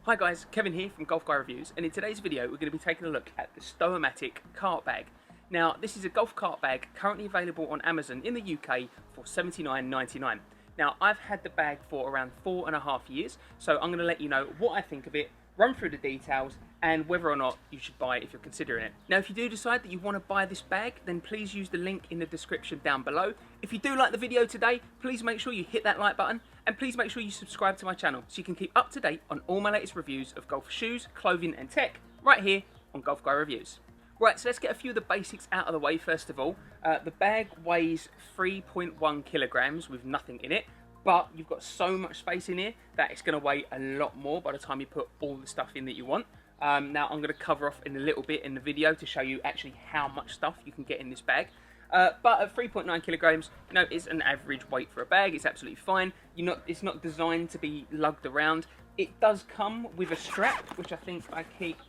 Hi guys, Kevin here from Golf Guy Reviews, and in today's video we're going to be taking a look at the Stowamatic cart bag. Now this is a golf cart bag currently available on Amazon in the UK for $79.99. Now I've had the bag for around 4.5 years, so I'm going to let you know what I think of it, run through the details and whether or not you should buy it if you're considering it. Now if you do decide that you want to buy this bag, then please use the link in the description down below. If you do like the video today, please make sure you hit that like button and please make sure you subscribe to my channel so you can keep up to date on all my latest reviews of golf shoes, clothing and tech right here on Golf Guy Reviews. Right, so let's get a few of the basics out of the way first of all. The bag weighs 3.1 kilograms with nothing in it. But you've got so much space in here that it's going to weigh a lot more by the time you put all the stuff in that you want. Now I'm going to cover off in a little bit in the video to show you actually how much stuff you can get in this bag. But at 3.9 kilograms, you know, it's an average weight for a bag. It's absolutely fine. It's not designed to be lugged around. It does come with a strap, which I think I keep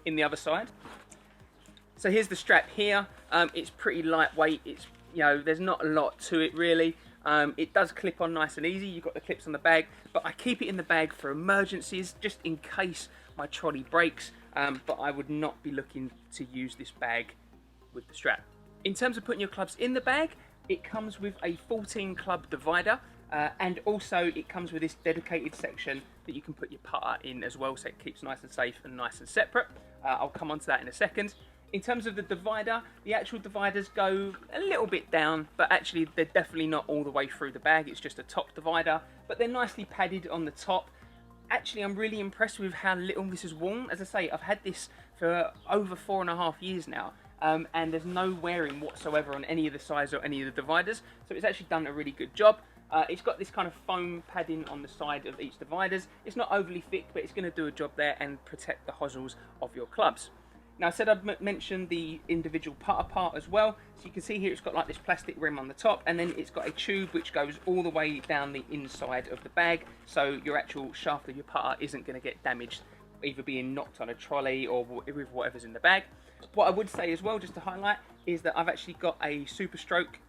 in the other side. So here's the strap here. It's pretty lightweight. It's, you know, there's not a lot to it really. It does clip on nice and easy. You've got the clips on the bag, but I keep it in the bag for emergencies, just in case my trolley breaks, but I would not be looking to use this bag with the strap. In terms of putting your clubs in the bag, it comes with a 14 club divider, and also it comes with this dedicated section that you can put your putter in as well, so it keeps nice and safe and nice and separate. I'll come on to that in a second. In terms of the divider, the actual dividers go a little bit down, but actually they're definitely not all the way through the bag. It's just a top divider, but they're nicely padded on the top. Actually, I'm really impressed with how little this is worn. As I say, I've had this for over 4.5 years now, and there's no wearing whatsoever on any of the sides or any of the dividers, so it's actually done a really good job. It's got this kind of foam padding on the side of each dividers. It's not overly thick, but it's going to do a job there and protect the hosels of your clubs. Now I said I'd mention the individual putter part as well. So you can see here it's got like this plastic rim on the top, and then it's got a tube which goes all the way down the inside of the bag, so your actual shaft of your putter isn't going to get damaged, either being knocked on a trolley or with whatever's in the bag. What I would say as well, just to highlight, is that I've actually got a Super Stroke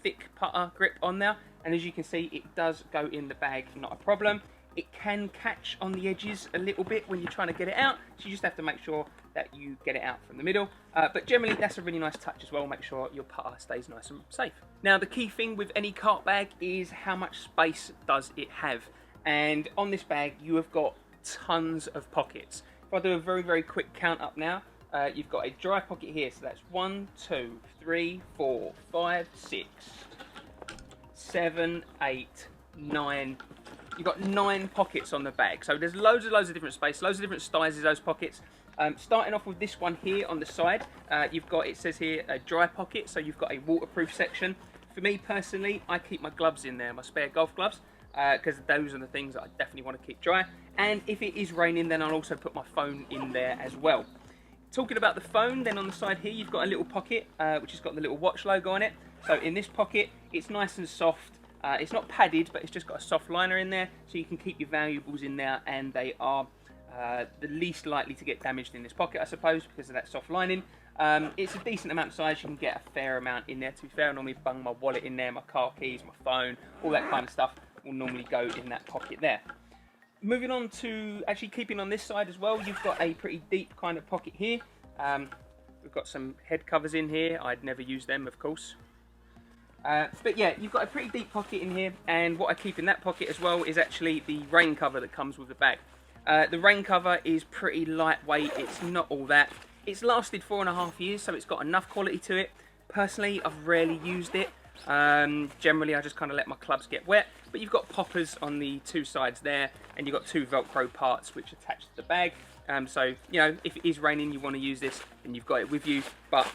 thick putter grip on there, and as you can see it does go in the bag, not a problem. It can catch on the edges a little bit when you're trying to get it out, so you just have to make sure that you get it out from the middle. But generally that's a really nice touch as well. Make sure your putter stays nice and safe. Now the key thing with any cart bag is how much space does it have. And on this bag you have got tons of pockets. If I do a very quick count up now, you've got a dry pocket here, so that's 1, 2, 3, 4, 5, 6, 7, 8, 9. You've got 9 pockets on the bag, so there's loads of different space, loads of different sizes those pockets. Starting off with this one here on the side, you've got, it says here, a dry pocket, so you've got a waterproof section. For me personally, I keep my gloves in there, my spare golf gloves, because those are the things that I definitely want to keep dry. And if it is raining, then I'll also put my phone in there as well. Talking about the phone, then on the side here, you've got a little pocket, which has got the little watch logo on it. So in this pocket, it's nice and soft. It's not padded, but it's just got a soft liner in there, so you can keep your valuables in there, and they are the least likely to get damaged in this pocket, I suppose, because of that soft lining. It's a decent amount of size. You can get a fair amount in there. To be fair, I normally bung my wallet in there, my car keys, my phone, all that kind of stuff will normally go in that pocket there. Moving on to actually keeping on this side as well, you've got a pretty deep kind of pocket here. We've got some head covers in here. I'd never use them, of course. But yeah, you've got a pretty deep pocket in here, and what I keep in that pocket as well is actually the rain cover that comes with the bag. The rain cover is pretty lightweight, it's not all that. It's lasted 4.5 years, so it's got enough quality to it. Personally, I've rarely used it. Generally, I just kind of let my clubs get wet, but you've got poppers on the 2 sides there, and you've got 2 Velcro parts which attach to the bag. So, you know, if it is raining, you want to use this, and you've got it with you, but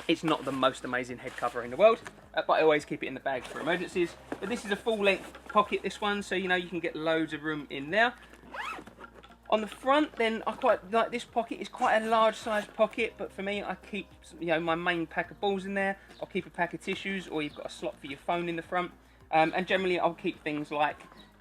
it's not the most amazing head cover in the world, but I always keep it in the bag for emergencies. But this is a full length pocket, this one, so you know you can get loads of room in there. On the front, then, I quite like this pocket. It's quite a large size pocket, but for me, I keep, you know, my main pack of balls in there. I'll keep a pack of tissues, or you've got a slot for your phone in the front. And generally, I'll keep things like,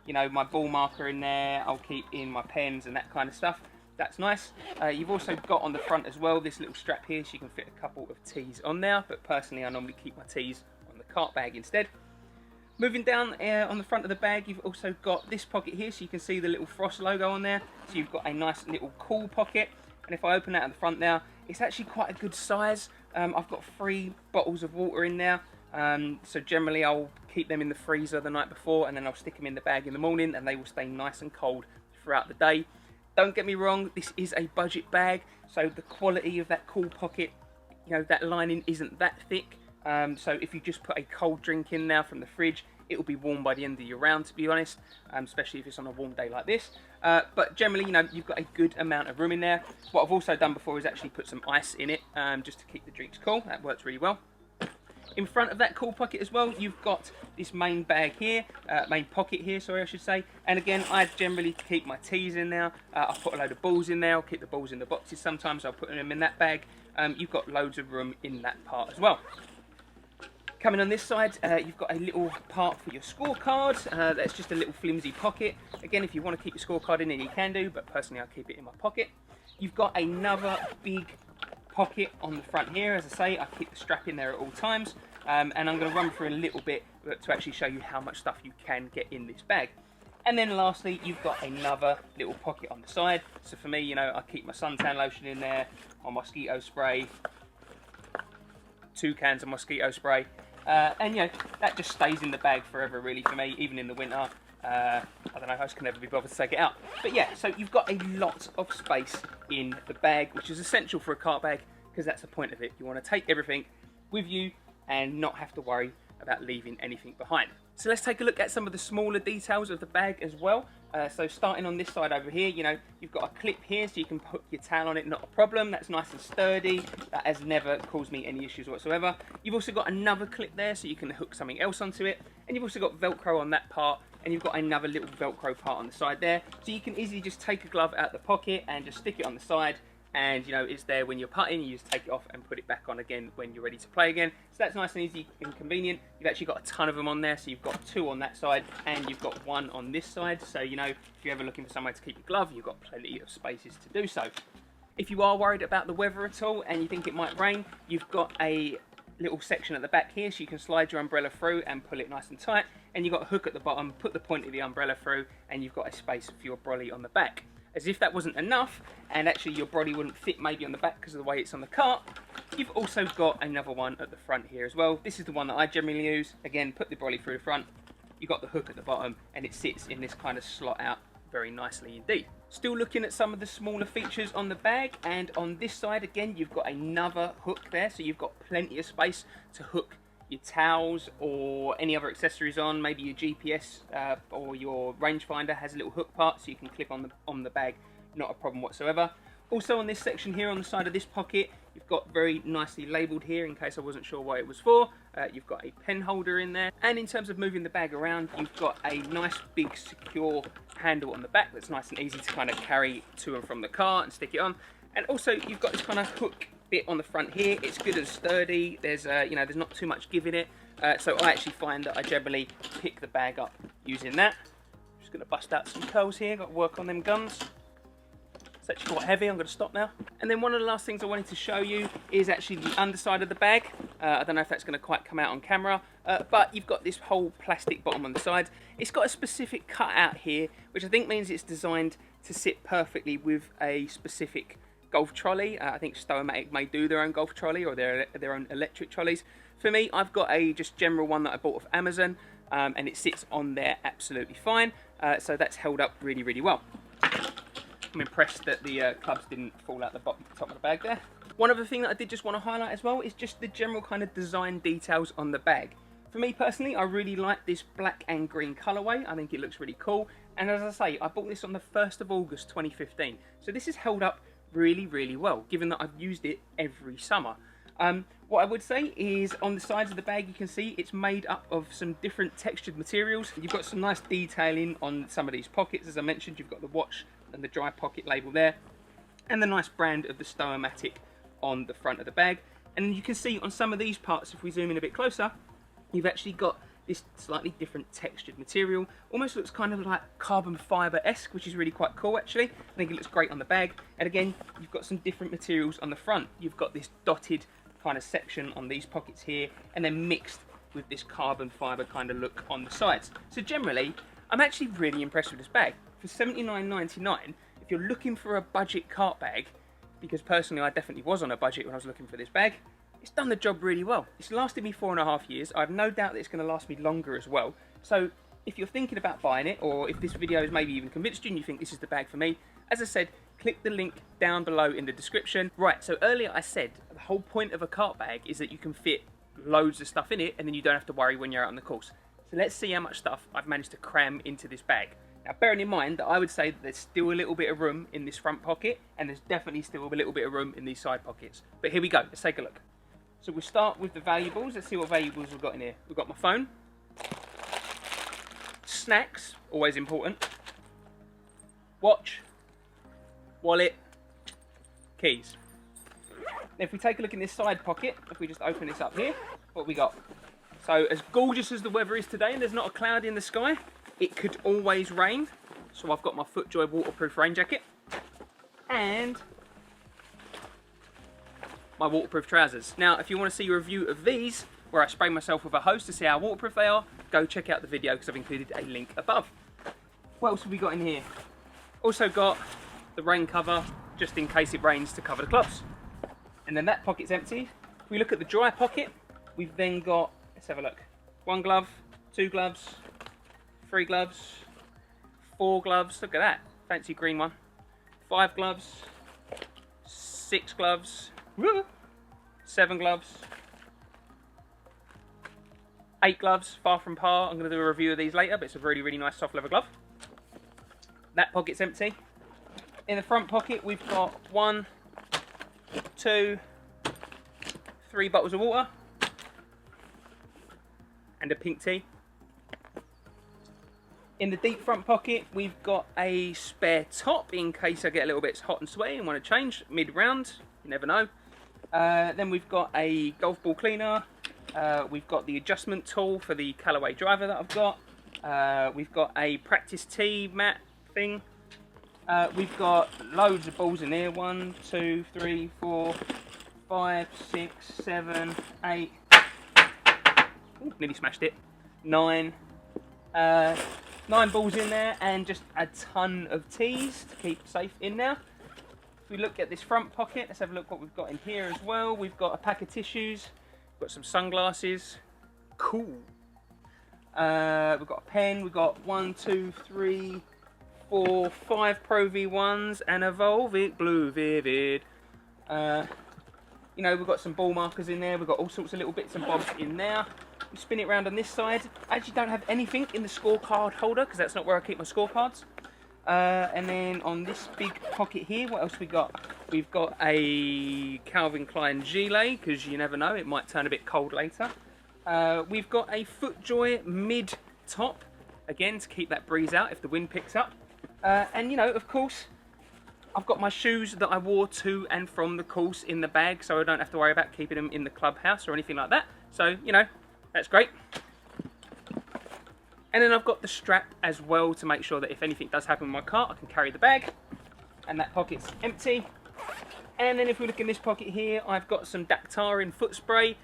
you know, my ball marker in there. I'll keep in my pens and that kind of stuff. That's nice. You've also got on the front as well this little strap here, so you can fit a couple of tees on there. But personally, I normally keep my tees on the cart bag instead. Moving down on the front of the bag, you've also got this pocket here, so you can see the little Frost logo on there. So you've got a nice little cool pocket. And if I open that at the front now, it's actually quite a good size. I've got 3 bottles of water in there. So generally I'll keep them in the freezer the night before, and then I'll stick them in the bag in the morning, and they will stay nice and cold throughout the day. Don't get me wrong, this is a budget bag, so the quality of that cool pocket, you know, that lining isn't that thick. So if you just put a cold drink in now from the fridge, it will be warm by the end of your round, to be honest, especially if it's on a warm day like this. But generally, you know, you've got a good amount of room in there. What I've also done before is actually put some ice in it, just to keep the drinks cool. That works really well. In front of that cool pocket as well, you've got this main bag here, main pocket here, sorry, I should say. And again, I generally keep my teas in there. I'll put a load of balls in there. I'll keep the balls in the boxes sometimes. I'll put them in that bag. You've got loads of room in that part as well. Coming on this side, you've got a little part for your scorecard. That's just a little flimsy pocket. Again, if you want to keep your scorecard in there, you can do, but personally I keep it in my pocket. You've got another big pocket on the front here. As I say, I keep the strap in there at all times. And I'm going to run through a little bit to actually show you how much stuff you can get in this bag. And then lastly, you've got another little pocket on the side. So for me, you know, I keep my suntan lotion in there, my mosquito spray, 2 cans of mosquito spray. And you know, that just stays in the bag forever really for me, even in the winter. I don't know, I just can never be bothered to take it out. But yeah, so you've got a lot of space in the bag, which is essential for a cart bag, because that's the point of it. You want to take everything with you and not have to worry about leaving anything behind. So let's take a look at some of the smaller details of the bag as well. So starting on this side over here, you know, you've got a clip here so you can put your towel on it, not a problem. That's nice and sturdy. That has never caused me any issues whatsoever. You've also got another clip there so you can hook something else onto it. And you've also got Velcro on that part, and you've got another little Velcro part on the side there. So you can easily just take a glove out of the pocket and just stick it on the side. And you know, it's there when you're putting, you just take it off and put it back on again when you're ready to play again. So that's nice and easy and convenient. You've actually got a ton of them on there, so you've got 2 on that side and you've got 1 on this side. So you know, if you're ever looking for somewhere to keep your glove, you've got plenty of spaces to do so. If you are worried about the weather at all and you think it might rain, you've got a little section at the back here so you can slide your umbrella through and pull it nice and tight. And you've got a hook at the bottom, put the point of the umbrella through, and you've got a space for your brolly on the back. As if that wasn't enough, and actually your brolly wouldn't fit maybe on the back because of the way it's on the cart, you've also got another one at the front here as well. This is the one that I generally use. Again, put the brolly through the front, you've got the hook at the bottom, and it sits in this kind of slot out very nicely indeed. Still looking at some of the smaller features on the bag, and on this side again you've got another hook there, so you've got plenty of space to hook your towels or any other accessories on. Maybe your GPS or your rangefinder has a little hook part so you can clip on the bag, not a problem whatsoever. Also on this section here on the side of this pocket, you've got very nicely labelled here in case I wasn't sure what it was for. You've got a pen holder in there, and in terms of moving the bag around, you've got a nice big secure handle on the back that's nice and easy to kind of carry to and from the car and stick it on. And also you've got this kind of hook bit on the front here. It's good and sturdy. There's you know, there's not too much give in it, so I actually find that I generally pick the bag up using that. Just going to bust out some curls here, got to work on them guns. It's actually quite heavy. I'm going to stop now. And then one of the last things I wanted to show you is actually the underside of the bag. I don't know if that's going to quite come out on camera, but you've got this whole plastic bottom on the side. It's got a specific cut out here, which I think means it's designed to sit perfectly with a specific golf trolley. I think Stowamatic may do their own golf trolley or their own electric trolleys. For me, I've got a just general one that I bought off Amazon, and it sits on there absolutely fine. So that's held up really, really well. I'm impressed that the clubs didn't fall out the top of the bag there. One other thing that I did just want to highlight as well is just the general kind of design details on the bag. For me personally, I really like this black and green colourway. I think it looks really cool. And as I say, I bought this on the 1st of August 2015. So this is held up really, really well, given that I've used it every summer. What I would say is on the sides of the bag, you can see it's made up of some different textured materials. You've got some nice detailing on some of these pockets. As I mentioned, you've got the watch and the dry pocket label there, and the nice brand of the Stowamatic on the front of the bag. And you can see on some of these parts, if we zoom in a bit closer, you've actually got this slightly different textured material. Almost looks kind of like carbon fibre-esque, which is really quite cool actually. I think it looks great on the bag. And again, you've got some different materials on the front. You've got this dotted kind of section on these pockets here, and then mixed with this carbon fibre kind of look on the sides. So generally, I'm actually really impressed with this bag. For $79.99, if you're looking for a budget cart bag, because personally I definitely was on a budget when I was looking for this bag, it's done the job really well. It's lasted me 4.5 years. I have no doubt that it's going to last me longer as well. So if you're thinking about buying it, or if this video has maybe even convinced you and you think this is the bag for me, as I said, click the link down below in the description. Right, so earlier I said the whole point of a cart bag is that you can fit loads of stuff in it and then you don't have to worry when you're out on the course. So let's see how much stuff I've managed to cram into this bag. Now bearing in mind that I would say that there's still a little bit of room in this front pocket, and there's definitely still a little bit of room in these side pockets. But here we go, let's take a look. So we'll start with the valuables. Let's see what valuables we've got in here. We've got my phone, snacks, always important, watch, wallet, keys. Now if we take a look in this side pocket, if we just open this up here, what we got? So as gorgeous as the weather is today and there's not a cloud in the sky, it could always rain. So I've got my FootJoy waterproof rain jacket and my waterproof trousers. Now if you want to see a review of these, where I spray myself with a hose to see how waterproof they are, go check out the video because I've included a link above. What else have we got in here? Also got the rain cover, just in case it rains, to cover the gloves. And then that pocket's empty. If we look at the dry pocket, we've then got, let's have a look, 1 glove, 2 gloves, 3 gloves, 4 gloves, look at that, fancy green one, 5 gloves, 6 gloves, 7 gloves, 8 gloves, far from par. I'm going to do a review of these later, but it's a really, really nice soft leather glove. That pocket's empty. In the front pocket, we've got 1, 2, 3 bottles of water and a pink tea. In the deep front pocket, we've got a spare top in case I get a little bit hot and sweaty and want to change mid-round. You never know. Then we've got a golf ball cleaner. We've got the adjustment tool for the Callaway driver that I've got. We've got a practice tee mat thing. We've got loads of balls in here. 1, 2, 3, 4, 5, 6, 7, 8. Ooh, nearly smashed it. 9. 9 balls in there, and just a ton of tees to keep safe in there. If we look at this front pocket, let's have a look what we've got in here as well. We've got a pack of tissues, we've got some sunglasses, cool. We've got a pen, we've got 1, 2, 3, 4, 5 Pro V1s and a Volvic Blue Vivid. You know, we've got some ball markers in there, we've got all sorts of little bits and bobs in there. We spin it around on this side. I actually don't have anything in the scorecard holder because that's not where I keep my scorecards. And then on this big pocket here, what else we got? We've got a Calvin Klein gilet because you never know, it might turn a bit cold later. We've got a FootJoy mid top, again to keep that breeze out if the wind picks up. And you know, of course, I've got my shoes that I wore to and from the course in the bag, so I don't have to worry about keeping them in the clubhouse or anything like that. So, you know, that's great. And then I've got the strap as well to make sure that if anything does happen with my cart, I can carry the bag. And that pocket's empty. And then if we look in this pocket here, I've got some Dactarin foot spray.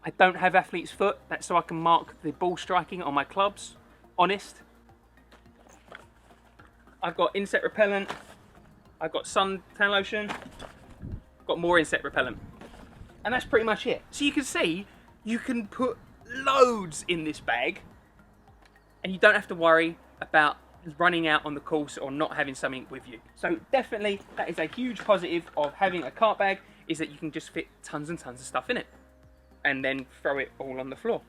I don't have athlete's foot, that's so I can mark the ball striking on my clubs. Honest. I've got insect repellent. I've got sun tan lotion. Got more insect repellent. And that's pretty much it. So you can see, you can put loads in this bag and you don't have to worry about running out on the course or not having something with you. So definitely that is a huge positive of having a cart bag, is that you can just fit tons and tons of stuff in it and then throw it all on the floor.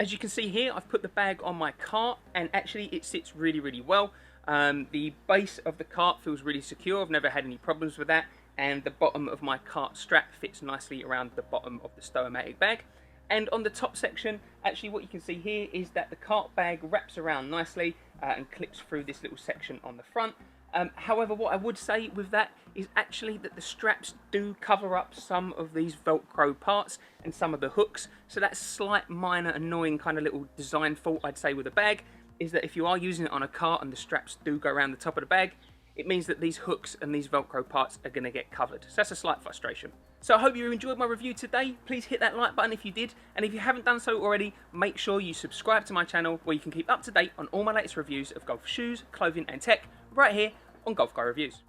As you can see here, I've put the bag on my cart and actually it sits really, really well. The base of the cart feels really secure. I've never had any problems with that. And the bottom of my cart strap fits nicely around the bottom of the Stowamatic bag. And on the top section, actually what you can see here is that the cart bag wraps around nicely and clips through this little section on the front. However, what I would say with that is actually that the straps do cover up some of these Velcro parts and some of the hooks. So that slight minor annoying kind of little design fault I'd say with a bag is that if you are using it on a cart and the straps do go around the top of the bag, it means that these hooks and these Velcro parts are going to get covered. So that's a slight frustration. So I hope you enjoyed my review today. Please hit that like button if you did, and if you haven't done so already, make sure you subscribe to my channel where you can keep up to date on all my latest reviews of golf shoes, clothing and tech right here on Golf Guy Reviews.